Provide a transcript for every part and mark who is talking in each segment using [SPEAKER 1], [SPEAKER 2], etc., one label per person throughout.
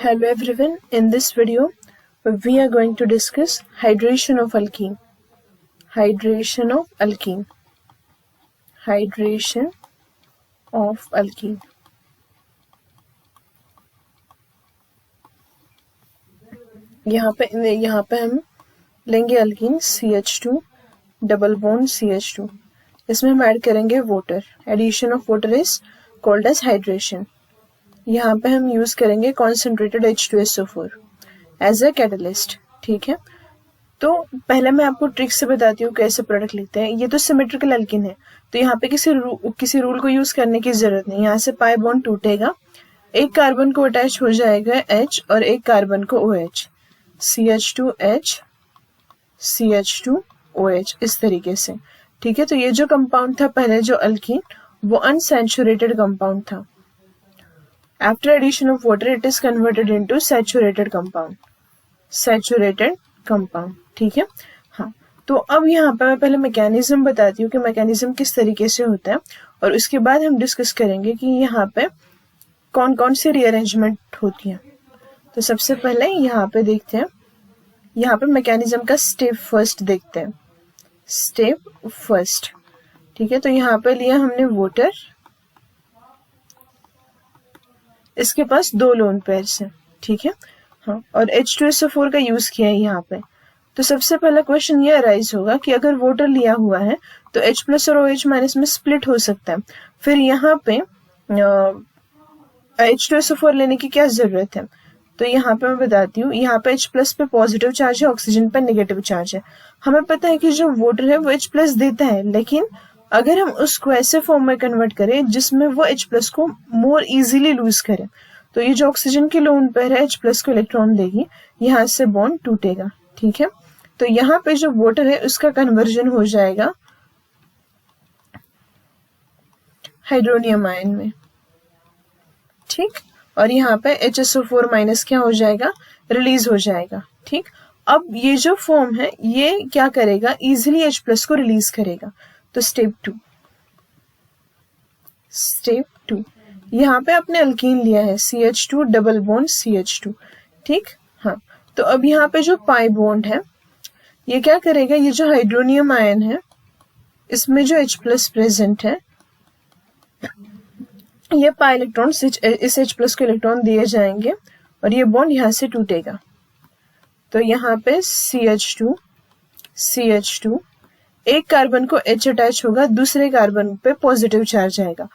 [SPEAKER 1] Hello everyone, in this video we are going to discuss hydration of alkene. Hydration of alkene. Hydration of alkene. यहाँ पे हम लेंगे alkyne CH2 double bond CH2. इसमें हम add करेंगे water. Addition of water is called as hydration. यहाँ पे हम यूज करेंगे concentrated H2SO4 as a catalyst. ठीक है, तो पहले मैं आपको ट्रिक से बताती हूँ कैसे प्रोडक्ट लिखते हैं. ये तो सिमेट्रिकल अल्कीन है, तो यहाँ पे किसी रूल को यूज करने की जरूरत नहीं. यहाँ से पाई बॉन्ड टूटेगा, एक कार्बन को अटैच हो जाएगा H और एक कार्बन को OH. CH2H CH2OH इस तरीके से. ठीक है, तो ये जो कंपाउंड था पहले जो अल्कीन, वो अनसैचुरेटेड कंपाउंड था. After addition of water, it is converted into saturated compound. Saturated compound. ठीक है, हाँ. तो अब यहाँ पे मैं पहले मैकेनिज्म बताती हूँ कि मैकेनिज्म किस तरीके से होता है, और उसके बाद हम डिस्कस करेंगे कि यहाँ पे कौन कौन सी रीअरेंजमेंट होती है. तो सबसे पहले यहाँ पे देखते हैं, यहाँ पे मैकेनिज्म का स्टेप फर्स्ट देखते हैं. Step first. ठीक है, तो यहाँ पे लिया हमने वाटर. इसके पास दो लोन पेयर्स हैं. ठीक है, हाँ, और H2SO4 का यूज किया है यहाँ पे. तो सबसे पहला क्वेश्चन ये अराइज होगा कि अगर वाटर लिया हुआ है तो H+ और OH- में स्प्लिट हो सकता है. फिर यहाँ पे H2SO4 लेने की क्या जरूरत है. तो यहाँ पे मैं बताती हूँ, यहाँ पे H+ पे पॉजिटिव चार्ज है, ऑक्सीजन पे नेगेटिव चार्ज है. हमें पता है कि जो वाटर है वो H+ देता है, लेकिन अगर हम उसको ऐसे फॉर्म में कन्वर्ट करें जिसमें वो H+ को मोर इजीली लूज करें, तो ये जो ऑक्सीजन की लोन पेयर है H+ को इलेक्ट्रॉन देगी, यहाँ से बॉन्ड टूटेगा. ठीक है, तो यहाँ पे जो वाटर है उसका कन्वर्जन हो जाएगा हाइड्रोनियम आयन में. ठीक, और यहाँ पे HSO4- क्या हो जाएगा, रिलीज हो जाएगा. ठीक, अब ये जो फॉर्म है ये क्या करेगा, इजीली H+ को रिलीज करेगा. तो स्टेप टू, यहाँ पे आपने अल्कीन लिया है CH2 डबल बॉन्ड CH2. ठीक, हाँ, तो अब यहाँ पे जो पाई बॉन्ड है ये क्या करेगा, ये जो हाइड्रोनियम आयन है इसमें जो H+ प्रेजेंट है, ये पाई इलेक्ट्रॉन इस H+ को इलेक्ट्रॉन दिए जाएंगे और ये बॉन्ड यहाँ से टूटेगा. तो यहाँ पे CH2 एक कार्बन को H अटैच होगा, दूसरे कार्बन पे पॉजिटिव चार्ज आएगा,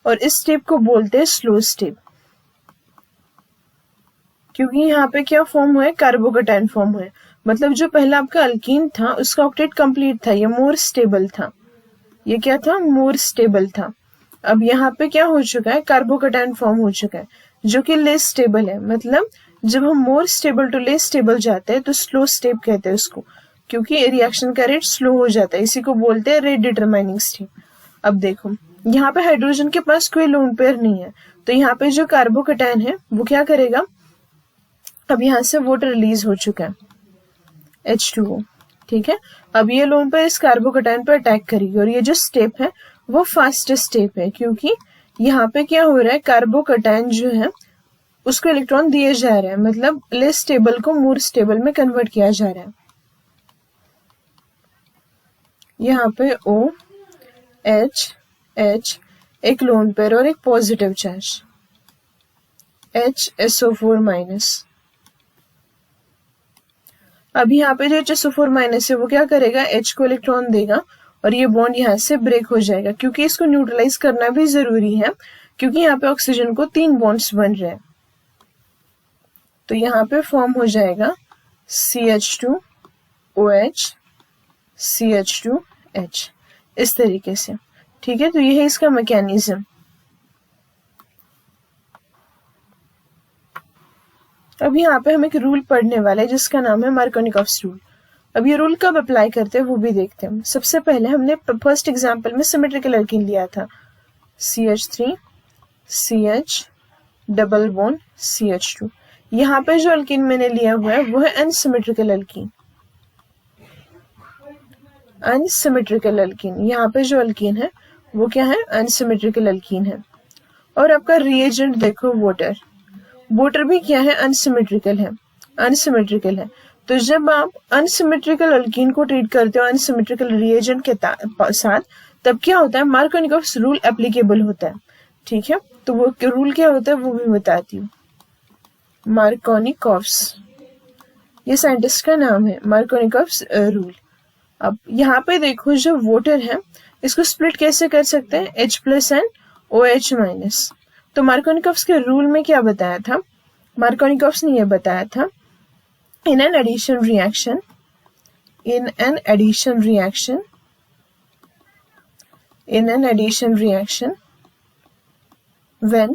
[SPEAKER 1] और इस स्टेप को बोलते हैं स्लो स्टेप. क्योंकि यहाँ पे क्या फॉर्म हुआ है, कार्बोकैटायन फॉर्म हुआ है. मतलब जो पहला आपका अल्कीन था उसका ऑक्टेट कंप्लीट था, ये मोर स्टेबल था. ये क्या था, मोर स्टेबल था. अब यहाँ पे क्या हो चुका है, कार्बोकैटायन फॉर्म हो चुका है जो कि लेस स्टेबल है. मतलब जब हम more stable to less stable जाते हैं तो स्लो स्टेप कहते हैं उसको, क्योंकि रिएक्शन का रेट स्लो हो जाता है. इसी को बोलते हैं रेट डिटरमाइनिंग स्टेप. अब देखो, यहाँ पे हाइड्रोजन के पास कोई लोन पेयर नहीं है, तो यहाँ पे जो कार्बोकैटायन है वो क्या करेगा, अब यहाँ से वाटर रिलीज हो चुका है H2O. ठीक है, अब ये लोन पेयर इस कार्बोकैटायन पर अटैक करेगी, और ये जो स्टेप है वो फास्टेस्ट स्टेप है, क्योंकि यहाँ पे क्या हो रहा है, कार्बोकैटायन जो है उसको इलेक्ट्रॉन दिए जा रहे हैं, मतलब लेस स्टेबल को मोर स्टेबल में कन्वर्ट किया जा रहा है. यहाँ पे OH एक लोन पेयर और एक पॉजिटिव चार्ज HSO4-. अब यहाँ पे जो HSO4- है वो क्या करेगा, H को इलेक्ट्रॉन देगा और ये बॉन्ड यहाँ से ब्रेक हो जाएगा, क्योंकि इसको न्यूट्रलाइज करना भी जरूरी है, क्योंकि यहाँ पे ऑक्सीजन को 3 बॉन्ड्स बन रहे हैं. तो यहाँ पे फॉर्म हो जाएगा CH2OH CH2H इस तरीके से. ठीक है, तो ये है इसका मैकेनिज्म. अब यहाँ पे हम एक रूल पढ़ने वाले हैं जिसका नाम है मार्कोनिकॉफ्स रूल. अब ये रूल कब अप्लाई करते हैं वो भी देखते हैं. सबसे पहले हमने फर्स्ट एग्जांपल में सिमेट्रिकल अल्कीन लिया था, CH3 CH double bond CH2. यहाँ पे जो अल्कीन मैंने लिया हुआ है वो है अनसिमेट्रिकल अल्कीन. अनसिमेट्रिकल अल्कीन, यहाँ पे जो अल्कीन है वो क्या है, अनसिमेट्रिकल अल्कीन है. और आपका रिएजेंट देखो वाटर. वाटर भी क्या है, अनसिमेट्रिकल है, अनसिमेट्रिकल है। तो जब आप अनसिमेट्रिकल अल्कीन को ट्रीट करते हो अनसिमेट्रिकल रिएजेंट के साथ, तब क्या होता है, मार्कोनिकोव्स रूल एप्लीकेबल होता है। ठीक है, तो वो रूल क्या होता है वो भी बताती हूँ। मार्कोनिकोव्स, ये साइंटिस्ट का नाम है, मार्कोनिकोव्स रूल। अब यहाँ पे देखो जो वाटर है इसको स्प्लिट कैसे कर सकते हैं, H+ एंड OH-। तो मार्कोनिकोव्स के रूल में क्या बताया था, मार्कोनिकोव्स ने ये बताया था, in an addition reaction when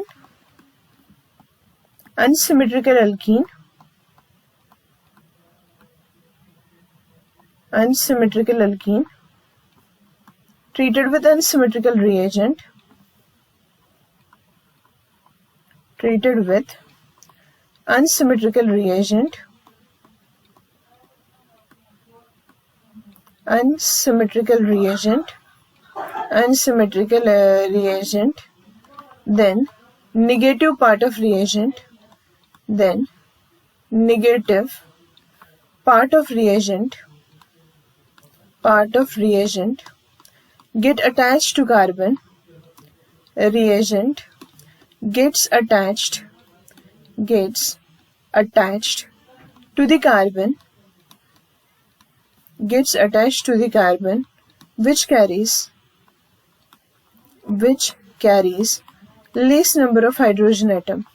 [SPEAKER 1] unsymmetrical alkene treated with unsymmetrical reagent then negative part of reagent get attached to carbon, reagent gets attached to the carbon which carries less number of hydrogen atom,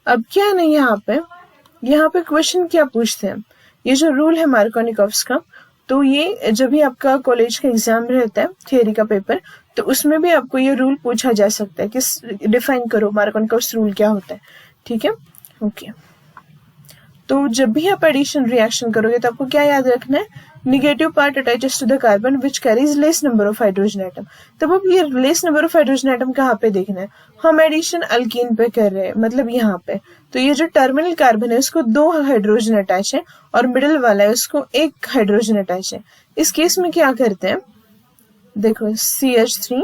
[SPEAKER 1] अब क्या है ना, यहाँ पे question क्या पूछते हैं, ये जो रूल है मार्कोनिकोव्स का, तो ये जब भी आपका कॉलेज का एग्जाम रहता है थियरी का पेपर, तो उसमें भी आपको ये रूल पूछा जा सकता है कि डिफाइन करो मार्कोनिकोव्स रूल क्या होता है। ठीक है, ओके। तो जब भी आप एडिशन रिएक्शन करोगे तो आपको क्या याद रखना है, negative part attaches to the carbon which carries less number of hydrogen atom. तब अब ये less number of hydrogen atom कहाँ पे देखना है, हम एडिशन अल्कीन पे कर रहे हैं, मतलब यहाँ पे। तो ये जो टर्मिनल कार्बन है उसको 2 हाइड्रोजन अटैच है और मिडिल वाला है उसको 1 हाइड्रोजन अटैच है। इस केस में क्या करते हैं, देखो CH3,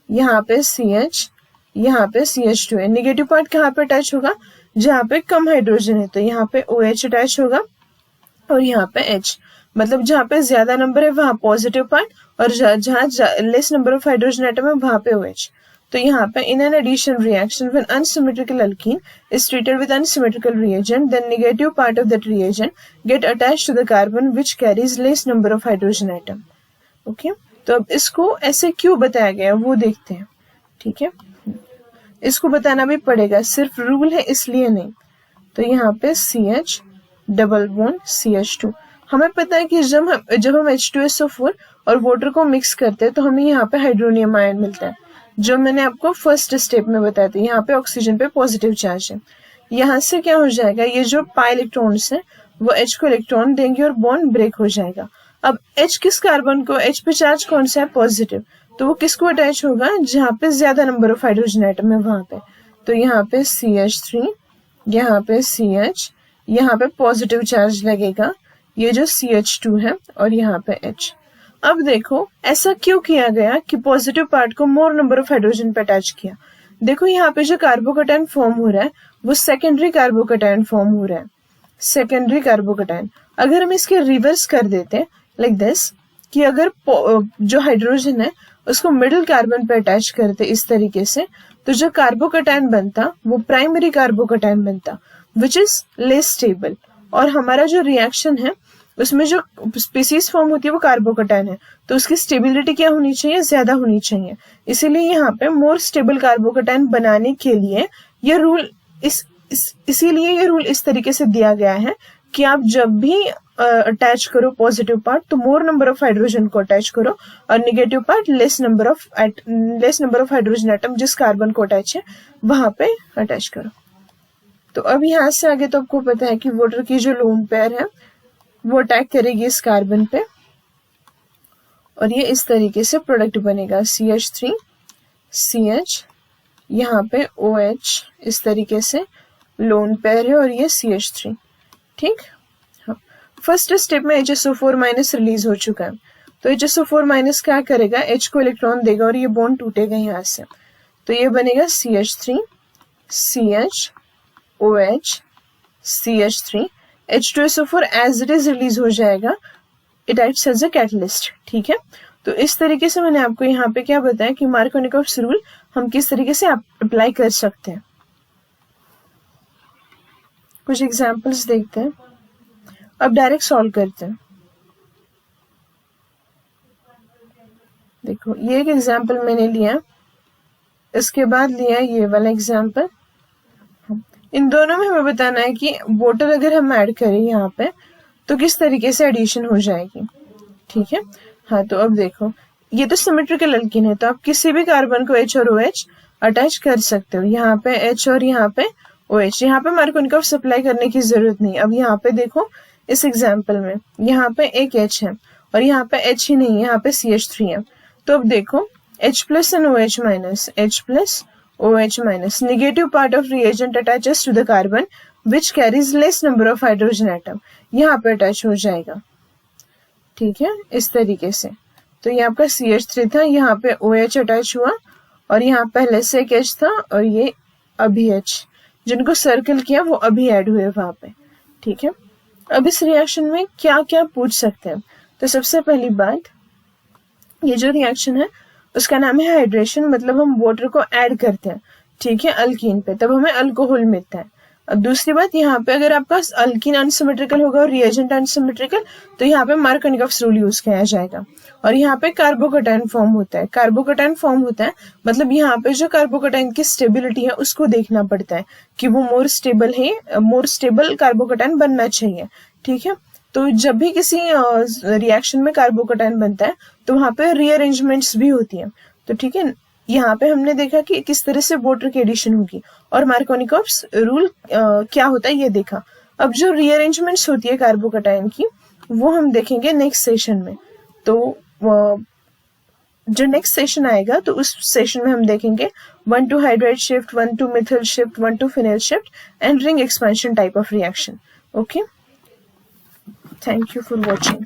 [SPEAKER 1] यहाँ पे CH, यहाँ पे CH2 है। निगेटिव पार्ट कहाँ पे अटैच होगा, जहाँ पे कम हाइड्रोजन है, तो यहाँ पे OH अटैच होगा और यहाँ पे H, मतलब जहाँ पे ज्यादा नंबर है वहां पॉजिटिव पार्ट और जहाँ less number of hydrogen atom है वहां पे OH। तो यहाँ पे in an addition reaction when unsymmetrical alkene is treated with unsymmetrical reagent, then negative part of that reagent get attached to the carbon which carries less number of hydrogen atom. Okay? तो अब इसको ऐसे क्यों बताया गया वो देखते हैं। ठीक है, इसको बताना भी पड़ेगा, सिर्फ रूल है इसलिए नहीं। तो यहाँ पे CH डबल बॉन्ड CH2, हमें पता है कि जब हम H2SO4 और वाटर को मिक्स करते हैं तो हमें यहाँ पे हाइड्रोनियम आयन मिलता है, जो मैंने आपको फर्स्ट स्टेप में बताया था। यहाँ पे ऑक्सीजन पे पॉजिटिव चार्ज है, यहाँ से क्या हो जाएगा, ये जो पाई इलेक्ट्रॉन्स है वो H को इलेक्ट्रॉन देंगे और बॉन्ड ब्रेक हो जाएगा। अब H किस कार्बन को, H पे चार्ज कौन सा है, पॉजिटिव, तो वो किसको अटैच होगा, जहाँ पे ज्यादा नंबर ऑफ हाइड्रोजन एटम है वहां पे। तो यहाँ पे CH3, यहाँ पे CH, यहाँ पे पॉजिटिव चार्ज लगेगा, ये जो CH2 है और यहाँ पे H। अब देखो ऐसा क्यों किया गया कि पॉजिटिव पार्ट को मोर नंबर ऑफ हाइड्रोजन पे अटैच किया। देखो यहाँ पे जो कार्बोकैटायन फॉर्म हो रहा है वो सेकेंडरी कार्बोकैटायन फॉर्म हो रहा है, सेकेंडरी कार्बोकैटायन। अगर हम इसके रिवर्स कर देते लाइक दिस, कि अगर जो हाइड्रोजन है उसको मिडिल कार्बन पे अटैच करते इस तरीके से, तो जो कार्बोकैटायन बनता वो प्राइमरी कार्बोकैटायन बनता विच इज लेस स्टेबल, और हमारा जो रिएक्शन है उसमें जो स्पीसीज फॉर्म होती है वो कार्बोकैटायन है, तो उसकी स्टेबिलिटी क्या होनी चाहिए, ज्यादा होनी चाहिए। इसीलिए यहाँ पे मोर स्टेबल कार्बोकैटायन बनाने के लिए ये रूल इसीलिए ये रूल इस तरीके से दिया गया है कि आप जब भी अटैच करो पॉजिटिव पार्ट तो मोर नंबर ऑफ हाइड्रोजन को अटैच करो और negative part less number of hydrogen atom जिस कार्बन को अटैच है वहां पे अटैच करो। तो अब यहाँ से आगे तो आपको पता है कि वाटर की जो लोन पेयर है वो अटैक करेगी इस कार्बन पे और ये इस तरीके से प्रोडक्ट बनेगा CH3 CH, यहाँ पे OH इस तरीके से लोन पेयर है और ये CH3। ठीक, हाँ। फर्स्ट स्टेप में HSO4 माइनस रिलीज हो चुका है, तो HSO4 माइनस क्या करेगा, H को इलेक्ट्रॉन देगा और ये बॉन्ड टूटेगा यहाँ से, तो ये बनेगा CH3 CH OH CH3 H2SO4 as it is release हो जाएगा, it acts as a catalyst. ठीक है, तो इस तरीके से मैंने आपको यहाँ पे क्या बताया कि मार्कोनिकोव्स रूल हम किस तरीके से अप्लाई कर सकते हैं। कुछ एग्जांपल्स देखते हैं, अब डायरेक्ट सॉल्व करते हैं। देखो ये एक एग्जांपल मैंने लिया, इसके बाद लिया ये वाला एग्जांपल। इन दोनों में हमें बताना है कि वाटर अगर हम ऐड करें यहाँ पे तो किस तरीके से एडिशन हो जाएगी। ठीक है, हाँ तो अब देखो ये तो सिमेट्रिकल अल्कीन है, तो आप किसी भी कार्बन को H और OH अटैच कर सकते हो। यहाँ पे H और यहाँ पे OH, यहाँ पे मार्कोनिकोव्स अप्लाई करने की जरूरत नहीं। अब यहाँ पे देखो इस एग्जाम्पल में यहाँ पे एक H है और यहाँ पे H ही नहीं है, यहाँ पे CH3 है। तो अब देखो H plus and OH minus, H plus OH minus, negative part of reagent attaches to the carbon which carries less number of hydrogen atom, यहाँ पे अटैच हो जाएगा। ठीक है, इस तरीके से। तो ये आपका CH3 था, यहाँ पे OH अटैच हुआ और यहाँ पहले से एक H था और ये अभी H, जिनको सर्कल किया वो अभी ऐड हुए वहां पे। ठीक है, अब इस रिएक्शन में क्या क्या पूछ सकते हैं। तो सबसे पहली बात, ये जो रिएक्शन है उसका नाम है हाइड्रेशन, मतलब हम वाटर को ऐड करते हैं। ठीक है, अल्कीन पे, तब हमें अल्कोहल मिलता है। अब दूसरी बात, यहाँ पे अगर आपका अल्कीन अनसिमेट्रिकल होगा और रिएजेंट अनसिमेट्रिकल, तो यहाँ पे मार्कोनिकोव्स रूल यूज किया जाएगा। और यहाँ पे कार्बोकटायन फॉर्म होता है, कार्बोकटायन फॉर्म होता है मतलब यहाँ पे जो कार्बोकटायन की स्टेबिलिटी है उसको देखना पड़ता है कि वो मोर स्टेबल है, मोर स्टेबल कार्बोकटायन बनना चाहिए। ठीक है, तो जब भी किसी रिएक्शन में कार्बोकटायन बनता है तो वहां पे रीअरेंजमेंट्स भी होती है। तो ठीक है, यहाँ पे हमने देखा कि किस तरह से वाटर की एडिशन होगी और मार्कोनिकोव्स रूल क्या होता है ये देखा। अब जो रीअरेंजमेंट्स होती है कार्बोकटायन की वो हम देखेंगे नेक्स्ट सेशन में। तो जो नेक्स्ट सेशन आएगा तो उस सेशन में हम देखेंगे 1 to hydride shift, 1 to Mithil shift, 1 to phenyl shift and ring expansion type of reaction. Okay, thank you for watching.